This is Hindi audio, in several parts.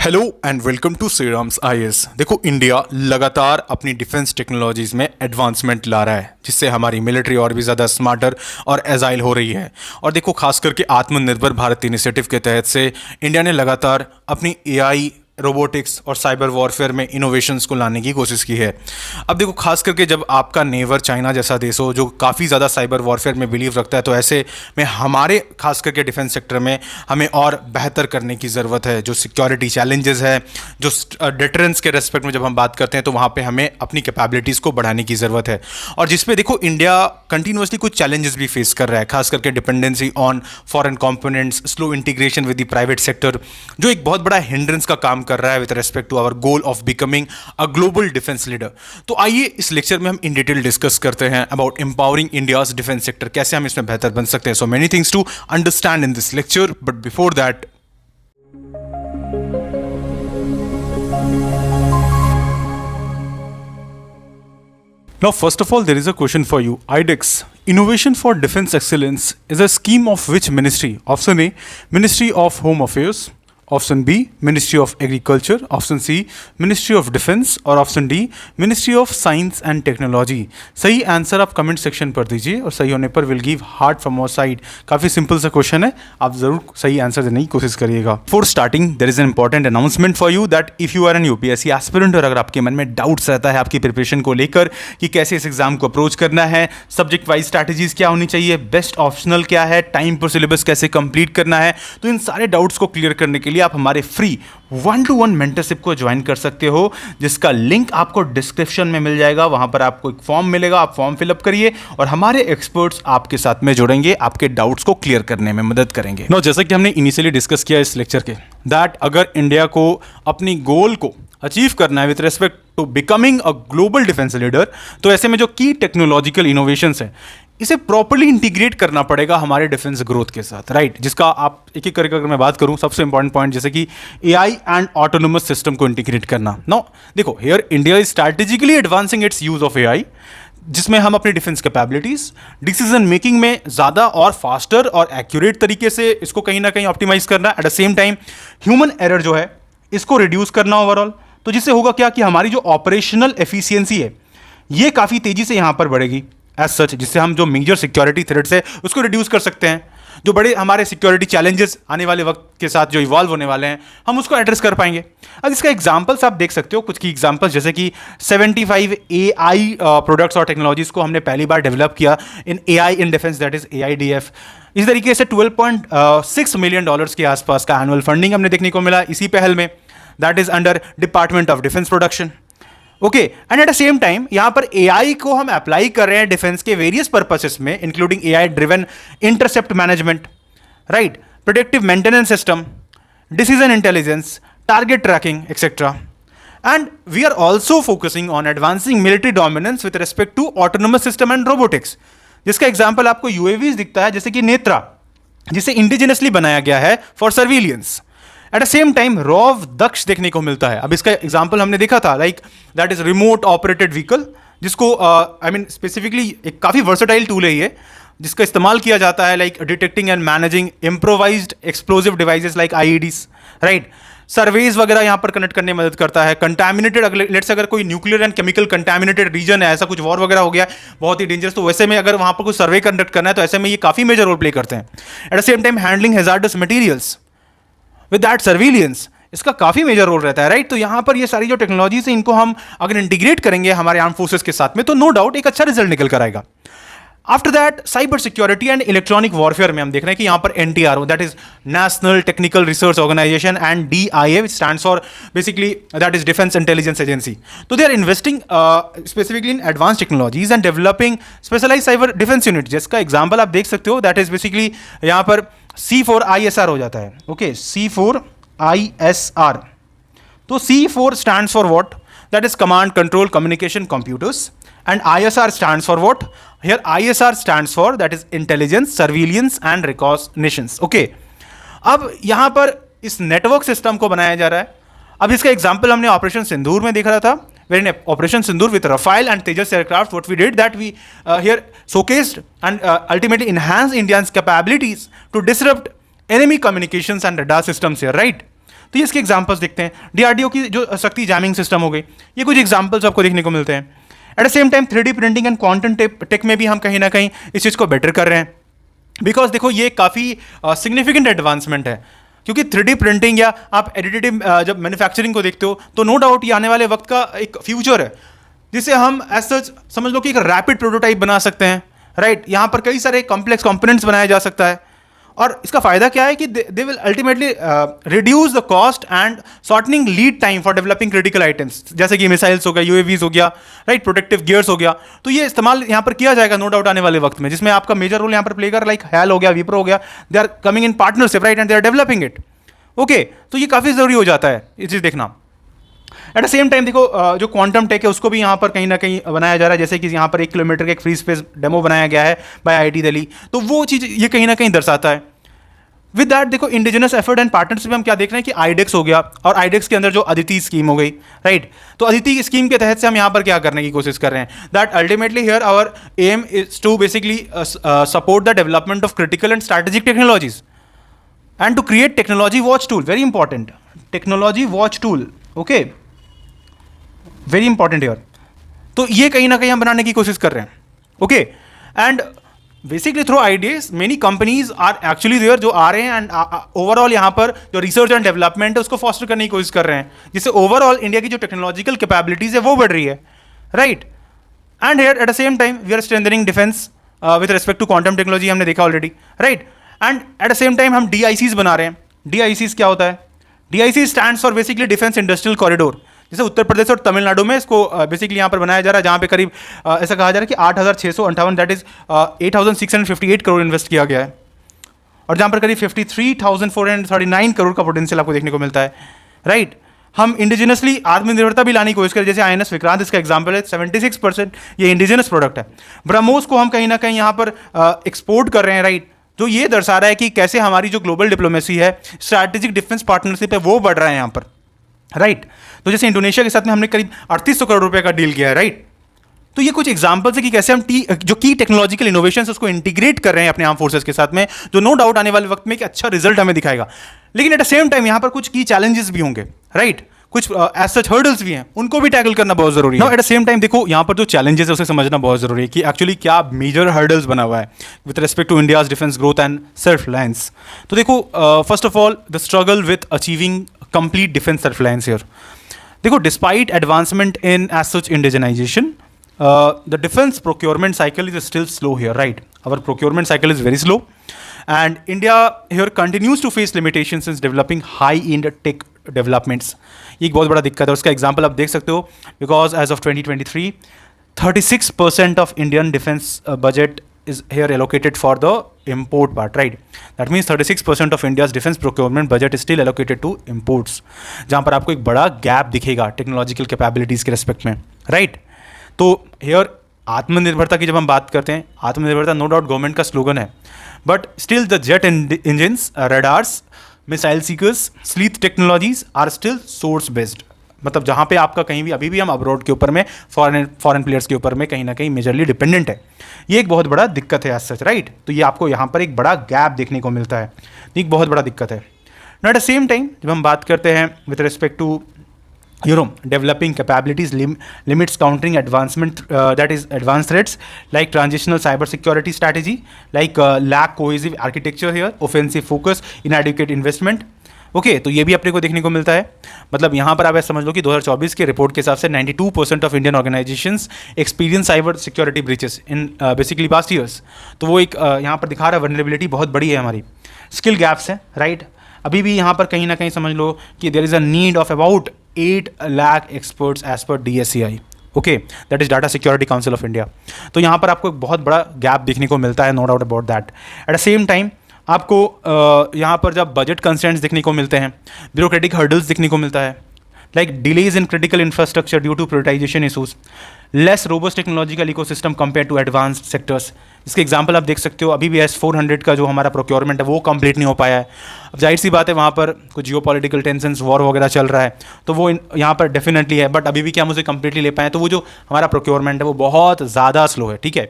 Hello and welcome to Shriram's IAS. देखो, इंडिया लगातार अपनी डिफेंस टेक्नोलॉजीज़ में एडवांसमेंट ला रहा है, जिससे हमारी मिलिट्री और भी ज़्यादा स्मार्टर और एजाइल हो रही है। और देखो, खास करके आत्मनिर्भर भारत इनिशिएटिव के तहत से इंडिया ने लगातार अपनी एआई, रोबोटिक्स और साइबर वॉरफेयर में इनोवेशंस को लाने की कोशिश की है। अब देखो, खास करके जब आपका नेबर चाइना जैसा देश हो जो काफ़ी ज़्यादा साइबर वॉरफेयर में बिलीव रखता है, तो ऐसे में हमारे खास करके डिफेंस सेक्टर में हमें और बेहतर करने की ज़रूरत है। जो सिक्योरिटी चैलेंजेस है, जो डिटरेंस के रेस्पेक्ट में जब हम बात करते हैं, तो वहाँ पर हमें अपनी कैपेबिलिटीज़ को बढ़ाने की ज़रूरत है। और जिसमें देखो, इंडिया कंटिन्यूसली कुछ चैलेंजेस भी फेस कर रहा है, खास करके dependency on foreign components, slow integration with the private sector, जो एक बहुत बड़ा हिंड्रेंस का काम कर रहा है with respect to our goal of becoming a global defence leader. तो आइए इस लेक्चर में हम इन डिटेल डिस्कस करते हैं about empowering India's defence sector, कैसे हम इसमें बेहतर बन सकते हैं। So many things to understand in this lecture, but before that now, first of all, there is a question for you. IDEX, Innovation for Defense Excellence, is a scheme of which ministry? Option A, Ministry of Home Affairs. Option B, ministry of agriculture. Option C, ministry of defence. और option D, ministry of science and technology. सही आंसर आप कमेंट सेक्शन पर दीजिए और सही होने पर will give heart from our side. काफ़ी सिंपल सा क्वेश्चन है, आप जरूर सही आंसर देने की कोशिश करिएगा। For starting, there is an important announcement for you that if you are an UPSC aspirant और अगर आपके मन में डाउट्स रहता है आपकी प्रिपरेशन को लेकर कि कैसे इस एग्जाम को अप्रोच करना है, सब्जेक्ट वाइज स्ट्रैटेजीज क्या होनी चाहिए, बेस्ट ऑप्शनल क्या है, टाइम पर सिलेबस कैसे कंप्लीट करना है, तो इन सारे डाउट्स को क्लियर करने के लिए आप हमारे फ्री 1-to-1 मेंटरशिप को ज्वाइन कर सकते हो, जिसका लिंक आपको डिस्क्रिप्शन में मिल जाएगा। वहां पर आपको एक फॉर्म मिलेगा, आप फॉर्म फिलअप करिए और हमारे एक्सपर्ट्स आपके साथ में जुड़ेंगे, आपके डाउट्स को क्लियर करने में मदद करेंगे। नो, जैसा कि हमने इनिशियली डिस्कस किया इस लेक्चर के, दैट अगर इंडिया को अपनी गोल को अचीव करना है with respect to becoming a global defence leader, तो ऐसे में जो की टेक्नोलॉजिकल इनोवेशंस है, इसे प्रॉपर्ली इंटीग्रेट करना पड़ेगा हमारे डिफेंस ग्रोथ के साथ, राइट? जिसका आप एक एक करके अगर मैं बात करूं, सबसे इंपॉर्टेंट पॉइंट जैसे कि एआई एंड ऑटोनोमस सिस्टम को इंटीग्रेट करना। नो, देखो, here India is strategically advancing it's use of AI, जिसमें हम अपनी डिफेंस कैपेबिलिटीज, डिसीजन मेकिंग में ज़्यादा और फास्टर और एक्यूरेट तरीके से इसको कहीं ना कहीं ऑप्टिमाइज करना, eight the same time human error जो है इसको रिड्यूस करना ओवरऑल। तो जिससे होगा क्या कि हमारी जो ऑपरेशनल एफिशिएंसी है ये काफ़ी तेज़ी से यहाँ पर बढ़ेगी एज सच, जिससे हम जो मेजर सिक्योरिटी थ्रेट्स है उसको रिड्यूस कर सकते हैं। जो बड़े हमारे सिक्योरिटी चैलेंजेस आने वाले वक्त के साथ जो इवॉल्व होने वाले हैं, हम उसको एड्रेस कर पाएंगे। अब इसका एग्जांपल्स आप देख सकते हो, कुछ की एग्जांपल्स जैसे कि 75 एआई प्रोडक्ट्स और टेक्नोलॉजीज को हमने पहली बार डेवलप किया in AI in defence, that is AIDF। इस तरीके से $12.6 मिलियन के आसपास का एनुअल फंडिंग हमने देखने को मिला इसी पहल में, that is under department of defence production. Okay, and at the same time यहां पर एआई को हम अप्लाई कर रहे हैं डिफेंस के वेरियस पर्पसेस में, including AI driven intercept management, right, productive maintenance system, decision intelligence, target tracking etcetera. And we are also focusing on advancing military dominance with respect to autonomous system and robotics, जिसका एग्जाम्पल आपको यूएवीज दिखता है, जैसे कि नेत्रा, जिसे इंडिजिनसली बनाया गया है for surveillance. At the same time रॉव दक्ष देखने को मिलता है। अब इसका एग्जाम्पल हमने देखा था, like that is remote operated vehicle, जिसको आई मीन स्पेसिफिकली एक काफ़ी वर्सेटाइल टूल है ये, जिसका इस्तेमाल किया जाता है like detecting and managing improvised explosive devices like IEDs, right. Surveys वगैरह यहाँ पर कनेक्ट करने में मदद करता है। कंटामिनेटेड, लेट्स अगर कोई nuclear and chemical contaminated region है, ऐसा कुछ वॉर वगैरह हो गया बहुत ही डेंजरस, तो वैसे में अगर वहाँ पर कोई सर्वे कंडक्ट करना है तो ऐसे में ये काफ़ी मेजर रोल प्ले करते हैं। At the same time handling hazards materials with that surveillance, इसका काफ़ी मेजर रोल रहता है, राइट। तो यहाँ पर ये सारी जो टेक्नोलॉजीज हैं इनको हम अगर इंटीग्रेट करेंगे हमारे आर्म फोर्सेस के साथ में, तो नो डाउट एक अच्छा रिजल्ट निकल कर आएगा। After that cyber security and electronic warfare में हम देख रहे हैं कि यहाँ पर NTRO, that is national technical research organisation, and DIA which stands for basically that is defence intelligence agency. तो they are investing specifically in advance technologies and developing specialise cyber defence unit, जिसका एग्जाम्पल आप देख सकते हो, दैट इज बेसिकली यहाँ पर C4ISR हो जाता है। Okay, C4ISR। तो C4 stands for what? That is command, control, communication, computers. And ISR stands for what? Here ISR stands for, that is intelligence, surveillance and reconnaissance. Okay. अब यहाँ पर इस नेटवर्क सिस्टम को बनाया जा रहा है। अब इसका एग्जाम्पल हमने ऑपरेशन सिंदूर में देखा था, wherein Operation Sindoor with Rafale and Tejas aircraft, what we did that we here showcased and ultimately enhanced India's capabilities to disrupt enemy communications and radar systems here, right? तो ये इसके एग्जाम्पल्स देखते हैं। डीआरडीओ की जो शक्ति जैमिंग सिस्टम हो गई, ये कुछ एग्जाम्पल्स आपको देखने को मिलते हैं। At the same time 3D printing and quantum tech में भी हम कहीं ना कहीं इस चीज़ को बेटर कर रहे हैं, बिकॉज देखो ये काफ़ी सिग्निफिकेंट एडवांसमेंट है, क्योंकि 3D प्रिंटिंग या आप एडिटिव जब मैन्युफैक्चरिंग को देखते हो तो नो डाउट ये आने वाले वक्त का एक फ्यूचर है, जिसे हम एज सच समझ लो कि एक रैपिड प्रोटोटाइप बना सकते हैं, राइट। यहाँ पर कई सारे कॉम्प्लेक्स कंपोनेंट्स बनाया जा सकता है, और इसका फायदा क्या है कि they will ultimately reduce the cost and shortening lead time for developing critical items, जैसे कि मिसाइल्स हो गया, यूएवीज हो गया, राइट, प्रोटेक्टिव गियर्स हो गया। तो ये इस्तेमाल यहाँ पर किया जाएगा नो डाउट आने वाले वक्त में, जिसमें आपका मेजर रोल यहाँ पर प्ले कर, लाइक हैल हो गया, विप्रो हो गया, they are coming in partnership, right, and they are developing it. Okay, तो ये काफ़ी ज़रूरी हो जाता है ये चीज़ देखना। एट द सेम टाइम देखो जो क्वांटम टेक है उसको भी यहाँ पर कहीं ना कहीं बनाया जा रहा है, जैसे कि यहाँ पर 1 किलोमीटर का एक फ्री स्पेस डेमो बनाया गया है बाय आईआईटी दिल्ली, तो वो चीज़ ये कहीं ना कहीं दर्शाता है। विद दैट देखो इंडिजिनस एफर्ट एंड पार्टनरशिप में हम क्या देख रहे हैं कि आईडेक्स हो गया, और आईडेक्स के अंदर जो अदिति स्कीम हो गई, राइट। तो अदिति स्कीम के तहत से हम यहाँ पर क्या करने की कोशिश कर रहे हैं, that ultimately here our aim is to basically support the development of critical and strategic technologies and to create technology watch tool, very important, technology watch tool, okay, very important here. तो ये कहीं ना कहीं हम बनाने की कोशिश कर रहे हैं, okay. And basically through ideas many companies are actually there जो आ रहे हैं, एंड ओवरऑल यहाँ पर जो रिसर्च एंड डेवलपमेंट है उसको फॉस्टर करने की कोशिश कर रहे हैं, जिससे ओवरऑल इंडिया की जो टेक्नोलॉजिकल कैपेबिलिटीज है वो बढ़ रही है, right. And here at the same time we are strengthening defence with respect to quantum technology, हमने देखा already, right. And at the same time हम DICs बना रहे हैं। DICs क्या होता है? DIC stands for basically defence industrial corridor, जैसे उत्तर प्रदेश और तमिलनाडु में इसको बेसिकली यहाँ पर बनाया जा रहा है, जहाँ पे करीब ऐसा कहा जा रहा है कि 8,658 दैट इज 8,658 करोड़ इन्वेस्ट किया गया है, और जहाँ पर करीब 53,439 करोड़ का पोटेंशियल आपको देखने को मिलता है, राइट। हम इंडिजिनसली आत्मनिर्भरता भी लाने की कोशिश करें, जैसे INS विक्रांत इसका एग्जाम्पल है, 76% ये इंडिजिनस प्रोडक्ट है। ब्रह्मोस को हम कहीं ना कहीं यहाँ पर एक्सपोर्ट कर रहे हैं, राइट, जो ये दर्शा रहा है कि कैसे हमारी जो ग्लोबल डिप्लोमेसी है, स्ट्रैटेजिक डिफेंस पार्टनरशिप है, वो बढ़ रहा है यहाँ पर, राइट। तो जैसे इंडोनेशिया के साथ में हमने करीब 3800 करोड़ रुपए का डील किया है, राइट। तो ये कुछ एग्जांपल्स है कि कैसे हम जो की टेक्नोलॉजिकल इनोवेशंस उसको इंटीग्रेट कर रहे हैं अपने आर्म फोर्सेस के साथ में, जो नो डाउट आने वाले वक्त में एक अच्छा रिजल्ट हमें दिखाएगा। लेकिन एट द सेम टाइम यहाँ पर कुछ की चैलेंजेस भी होंगे, राइट, कुछ एज सच हर्डल्स भी हैं, उनको भी टैकल करना बहुत जरूरी है। एट द सेम टाइम देखो यहाँ पर जो चैलेंजेस है उसे समझना बहुत जरूरी है कि एक्चुअली क्या मेजर हर्डल्स बना हुआ है with respect to India's defence growth and self reliance. तो देखो first of all the struggle with achieving complete defence self reliance here. देखो despite advancement in as such indigenisation, the defense procurement cycle is still slow here, right? Our procurement cycle is very slow, and India here continues to face limitations in developing high-end tech developments. ये एक बहुत बड़ा दिक्कत है, उसका एग्जाम्पल आप देख सकते हो, बिकॉज एज ऑफ 2023 36% ऑफ Indian defence budget is here allocated for the import part, right? That means 36% of India's defense procurement budget is still allocated to imports, जहाँ पर आपको एक बड़ा गैप दिखेगा टेक्नोलॉजिकल कैपेबिलिटीज़ के रेस्पेक्ट में, राइट? तो हेयर आत्मनिर्भरता की जब हम बात करते हैं, आत्मनिर्भरता नो डाउट गवर्नमेंट का स्लोगन है, but still the jet engines, radars, missile seekers, stealth technologies are still source based. मतलब जहाँ पे आपका कहीं भी अभी भी हम अब्रॉड के ऊपर में फॉरेन प्लेयर्स के ऊपर में कहीं ना कहीं मेजरली डिपेंडेंट है। ये एक बहुत बड़ा दिक्कत है एज सच, राइट? तो ये आपको यहाँ पर एक बड़ा गैप देखने को मिलता है, एक बहुत बड़ा दिक्कत है। एट द सेम टाइम जब हम बात करते हैं with respect to developing capabilities limits countering advancement that is advanced threats like transitional cyber security strategy, like lack cohesive architecture here, offensive focus, inadequate investment. Okay तो ये भी अपने को देखने को मिलता है। मतलब यहाँ पर आप ऐसा समझ लो कि 2024 के रिपोर्ट के हिसाब से 92% of Indian organisations experience cyber security breaches in basically past years. तो वो एक यहाँ पर दिखा रहा है वल्नरेबिलिटी बहुत बड़ी है हमारी, स्किल गैप्स है, राइट? अभी भी यहाँ पर कहीं ना कहीं समझ लो कि there is a need of about 8 lakh experts as per DSCI, okay, that is Data Security Council of India. तो यहाँ पर आपको एक बहुत बड़ा गैप देखने को मिलता है, no doubt about that. At the same time आपको यहाँ पर जब बजट कंस्ट्रेंट्स देखने को मिलते हैं, ब्यूरोक्रेटिक हर्डल्स देखने को मिलता है, like delays in critical infrastructure due to prioritisation issues, less robust technological ecosystem compare to advanced sectors. इसके एग्जांपल आप देख सकते हो, अभी भी S-400 का जो हमारा प्रोक्योरमेंट है वो कंप्लीट नहीं हो पाया है। अब जाहिर सी बात है वहाँ पर कुछ जियोपॉलिटिकल टेंशंस, वॉर वगैरह चल रहा है, तो वो यहाँ पर डेफिनेटली है, बट अभी भी क्या हम उसे कंप्लीटली ले पाए, तो वो जो हमारा प्रोक्योरमेंट है वो बहुत ज़्यादा स्लो है, ठीक है?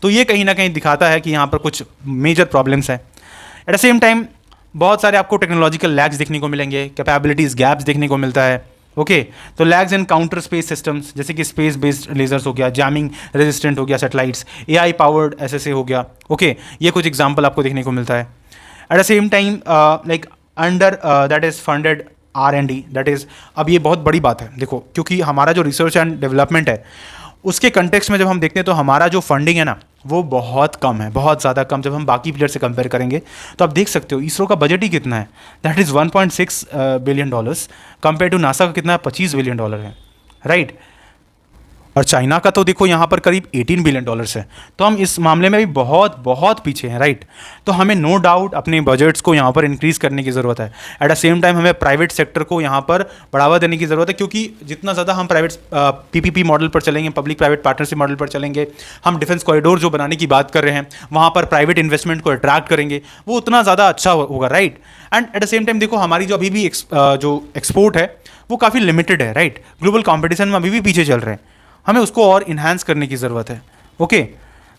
तो ये कहीं ना कहीं दिखाता है कि यहाँ पर कुछ मेजर प्रॉब्लम्स हैं। एट द सेम टाइम बहुत सारे आपको टेक्नोलॉजिकल लैग्स देखने को मिलेंगे, कैपेबिलिटीज़ गैप्स देखने को मिलता है। ओके तो lags in counter space systems, जैसे कि स्पेस बेस्ड लेजर्स हो गया, जैमिंग रेजिस्टेंट हो गया सैटेलाइट्स, एआई पावर्ड एसएसए हो गया। ओके ये कुछ एग्जांपल आपको देखने को मिलता है। Eight the same time like under that is funded R&D, that is, अब ये बहुत बड़ी बात है देखो, क्योंकि हमारा जो रिसर्च एंड डेवलपमेंट है उसके कंटेक्स्ट में जब हम देखते हैं तो हमारा जो फंडिंग है ना वो बहुत कम है, बहुत ज़्यादा कम। जब हम बाकी प्लेयर से कंपेयर करेंगे तो आप देख सकते हो इसरो का बजट ही कितना है, that is 1.6 billion dollars, compare to NASA का कितना $25 बिलियन है, राइट। और चाइना का तो देखो यहाँ पर करीब $18 बिलियन है। तो हम इस मामले में भी बहुत बहुत पीछे हैं, राइट। तो हमें नो डाउट अपने बजट्स को यहाँ पर इंक्रीज़ करने की ज़रूरत है। एट द सेम टाइम हमें प्राइवेट सेक्टर को यहाँ पर बढ़ावा देने की ज़रूरत है, क्योंकि जितना ज़्यादा हम प्राइवेट PPP मॉडल पर चलेंगे, पब्लिक प्राइवेट पार्टनरशिप मॉडल पर चलेंगे, हम डिफेंस कॉरिडोर जो बनाने की बात कर रहे हैं वहाँ पर प्राइवेट इन्वेस्टमेंट को अट्रैक्ट करेंगे, वो उतना ज़्यादा अच्छा होगा, right. And at the same time देखो हमारी जो अभी भी जो एक्सपोर्ट है वो काफ़ी लिमिटेड है, राइट। ग्लोबल कॉम्पिटिशन में अभी भी पीछे चल रहे हैं, हमें उसको और इन्हांस करने की ज़रूरत है। ओके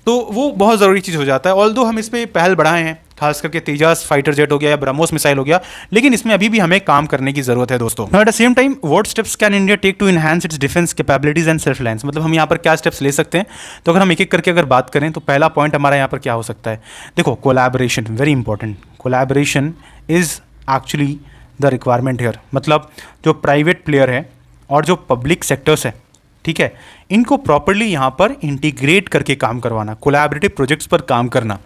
तो वो बहुत ज़रूरी चीज़ हो जाता है। ऑल्दो हम इस पर पहल बढ़ाए हैं, खास करके तेजस फाइटर जेट हो गया या ब्रह्मोस मिसाइल हो गया, लेकिन इसमें अभी भी हमें काम करने की ज़रूरत है दोस्तों। At the same time what steps can India take to enhance its defence capabilities and self reliance, मतलब हम यहाँ पर क्या स्टेप्स ले सकते हैं। तो अगर हम एक एक करके अगर बात करें तो पहला पॉइंट हमारा यहाँ पर क्या हो सकता है, देखो collaboration, very important. Collaboration is actually the requirement here, मतलब जो प्राइवेट प्लेयर है और जो पब्लिक सेक्टर्स है, ठीक है, इनको प्रॉपरली यहाँ पर इंटीग्रेट करके काम करवाना, कोलैबोरेटिव प्रोजेक्ट्स पर काम करना।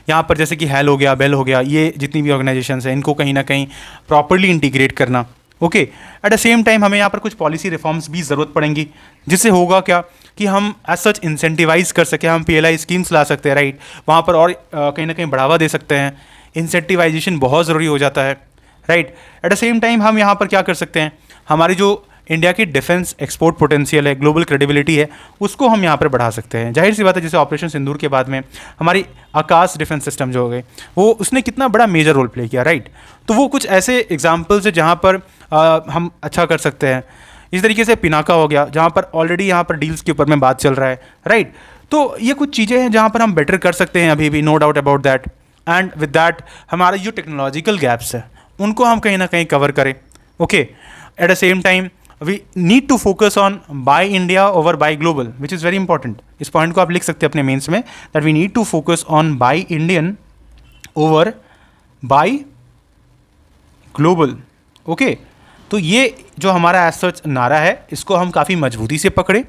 यहाँ पर जैसे कि हेल हो गया, बेल हो गया, ये जितनी भी ऑर्गेनाइजेशंस हैं इनको कहीं ना कहीं प्रॉपरली इंटीग्रेट करना। Okay eight the same time हमें यहाँ पर कुछ पॉलिसी रिफॉर्म्स भी ज़रूरत पड़ेंगी, जिससे होगा क्या कि हम एज सच इंसेंटिवाइज कर सकें, हम PLI स्कीम्स ला सकते हैं, राइट। वहाँ पर और कहीं ना कहीं बढ़ावा दे सकते हैं, इंसेंटिवाइजेशन बहुत ज़रूरी हो जाता है, right. Eight the same time हम यहाँ पर क्या कर सकते हैं, हमारी जो इंडिया की डिफेंस एक्सपोर्ट पोटेंशियल है, ग्लोबल क्रेडिबिलिटी है, उसको हम यहाँ पर बढ़ा सकते हैं। जाहिर सी बात है, जैसे ऑपरेशन सिंदूर के बाद में हमारी आकाश डिफेंस सिस्टम जो हो गए वो उसने कितना बड़ा मेजर रोल प्ले किया, राइट। तो वो कुछ ऐसे एग्जाम्पल्स है जहाँ पर हम अच्छा कर सकते हैं। इस तरीके से पिनाका हो गया, जहाँ पर ऑलरेडी यहाँ पर डील्स के ऊपर में बात चल रहा है, राइट। तो ये कुछ चीज़ें हैं जहाँ पर हम बेटर कर सकते हैं अभी भी, no doubt about that. And with that हमारे जो टेक्नोलॉजिकल गैप्स है उनको हम कहीं ना कहीं कवर करें। Okay eight the same time we need to focus on buy India over buy global, which is very important. इस पॉइंट को आप लिख सकते हैं अपने मेंस में, that we need to focus on buy Indian over buy global. Okay, तो ये जो हमारा as such नारा है इसको हम काफ़ी मजबूती से पकड़े,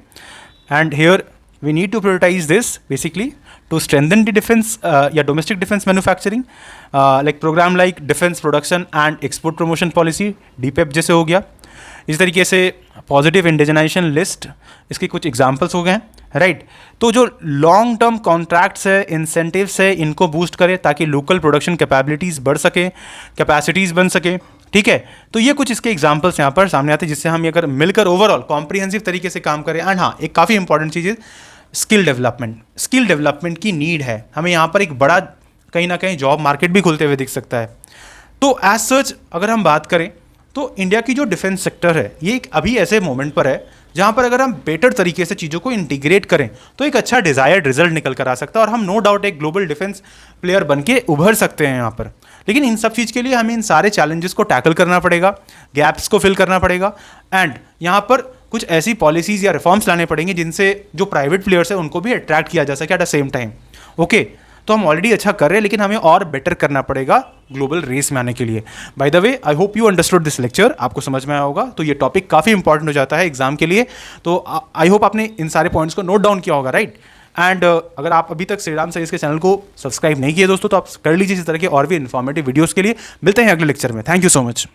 and here we need to prioritize this basically to strengthen the defense या domestic defense manufacturing, like program like defense production and export promotion policy, DPEP जैसे हो गया। इस तरीके से पॉजिटिव इंडिजनाइजेशन लिस्ट, इसके कुछ एग्जांपल्स हो गए हैं, राइट। तो जो लॉन्ग टर्म कॉन्ट्रैक्ट्स है, इंसेंटिव्स है, इनको बूस्ट करें ताकि लोकल प्रोडक्शन कैपेबिलिटीज़ बढ़ सके, कैपेसिटीज़ बन सके, ठीक है। तो ये कुछ इसके एग्जांपल्स यहाँ पर सामने आते हैं, जिससे हम अगर मिलकर ओवरऑल कॉम्प्रिहेंसिव तरीके से काम करें। एंड हाँ, एक काफ़ी इंपॉर्टेंट चीज़ है स्किल डेवलपमेंट। स्किल डेवलपमेंट की नीड है हमें, यहाँ पर एक बड़ा कहीं ना कहीं जॉब मार्केट भी खुलते हुए दिख सकता है। तो एज सच अगर हम बात करें तो इंडिया की जो डिफेंस सेक्टर है ये एक अभी ऐसे मोमेंट पर है जहाँ पर अगर हम बेटर तरीके से चीज़ों को इंटीग्रेट करें तो एक अच्छा डिज़ायर्ड रिजल्ट निकल कर आ सकता है, और हम नो डाउट एक ग्लोबल डिफेंस प्लेयर बन के उभर सकते हैं यहाँ पर। लेकिन इन सब चीज़ के लिए हमें इन सारे चैलेंजेस को टैकल करना पड़ेगा, गैप्स को फिल करना पड़ेगा, एंड यहाँ पर कुछ ऐसी पॉलिसीज़ या रिफॉर्म्स लाने पड़ेंगे जिनसे जो प्राइवेट प्लेयर्स है उनको भी अट्रैक्ट किया जा सके eight the same time. Okay तो हम ऑलरेडी अच्छा कर रहे हैं, लेकिन हमें और बेटर करना पड़ेगा ग्लोबल रेस में आने के लिए। By the way I hope you understood this lecture, आपको समझ में आया होगा। तो ये टॉपिक काफ़ी इंपॉर्टेंट हो जाता है एग्जाम के लिए, तो आई होप आपने इन सारे पॉइंट्स को नोट डाउन किया होगा, राइट। एंड अगर आप अभी तक श्रीराम सर इसके चैनल को सब्सक्राइब नहीं किए दोस्तों तो आप कर लीजिए इस तरह के और भी इन्फॉर्मेटिव वीडियोज़ के लिए। मिलते हैं अगले लेक्चर में। Thank you so much.